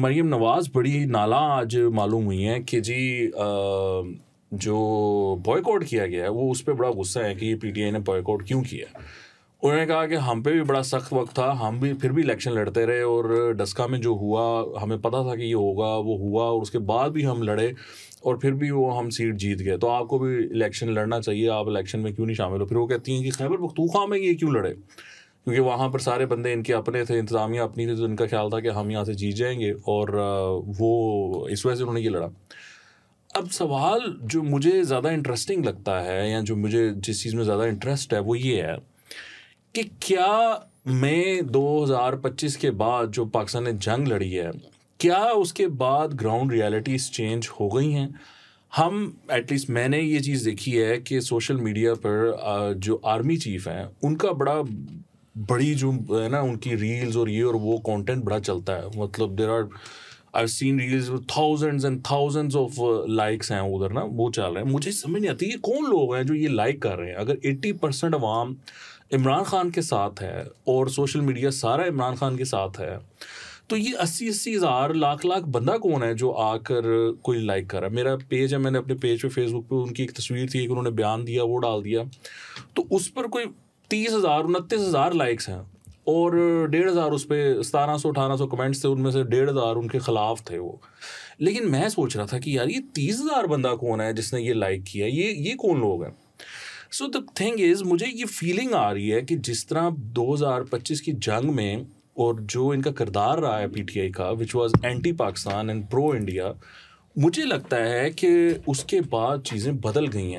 मरीम नवाज़ बड़ी नाला आज मालूम हुई हैं कि जी जो बॉयकॉट किया गया है वो उस पर बड़ा गुस्सा है कि पीटीआई ने बॉयकॉट क्यों किया। उन्होंने कहा कि हम पे भी बड़ा सख्त वक्त था, हम भी फिर भी इलेक्शन लड़ते रहे और डस्का में जो हुआ हमें पता था कि ये होगा, वो हुआ और उसके बाद भी हम लड़े और फिर भी वो हम सीट जीत गए। तो आपको भी इलेक्शन लड़ना चाहिए, आप इलेक्शन में क्यों नहीं शामिल हो। फिर वो कहती हैं कि खैबर पख्तूनख्वा में ये क्यों लड़े, क्योंकि वहाँ पर सारे बंदे इनके अपने थे, इंतज़ामिया अपनी थी, तो इनका ख्याल था कि हम यहाँ से जीत जाएंगे और वो इस वजह से उन्होंने ये लड़ा। अब सवाल जो मुझे ज़्यादा इंटरेस्टिंग लगता है या जो मुझे जिस चीज़ में ज़्यादा इंटरेस्ट है वो ये है कि क्या मई 2025 के बाद जो पाकिस्तान ने जंग लड़ी है, क्या उसके बाद ग्राउंड रियलिटीज़ चेंज हो गई हैं। हम एटलीस्ट मैंने ये चीज़ देखी है कि सोशल मीडिया पर जो आर्मी चीफ़ हैं उनका बड़ी जो है ना उनकी रील्स और ये और वो कंटेंट बड़ा चलता है। मतलब there are I seen reels thousands and thousands of likes हैं उधर ना, वो चल रहे हैं। मुझे समझ नहीं आती ये कौन लोग हैं जो ये लाइक कर रहे हैं। अगर 80% अवाम इमरान खान के साथ है और सोशल मीडिया सारा इमरान खान के साथ है, तो ये 80-80 हज़ार लाख बंदा कौन है जो आकर कोई लाइक कर रहा है। मेरा पेज है, मैंने अपने पेज पे फेसबुक पे उनकी एक तस्वीर थी, एक उन्होंने बयान दिया वो डाल दिया, तो उस पर कोई 30,000-29,000 लाइक्स हैं और 1,500 उस पर 1700-1800 कमेंट्स थे, उनमें से 1,500 उनके खिलाफ थे वो। लेकिन मैं सोच रहा था कि यार ये 30,000 बंदा कौन है जिसने ये लाइक किया, ये कौन लोग हैं। सो द थिंग इज़, मुझे ये फीलिंग आ रही है कि जिस तरह 2025 की जंग में और जो इनका किरदार रहा है पीटीआई का, which was anti Pakistan and pro India, मुझे लगता है कि उसके बाद चीज़ें बदल गई हैं।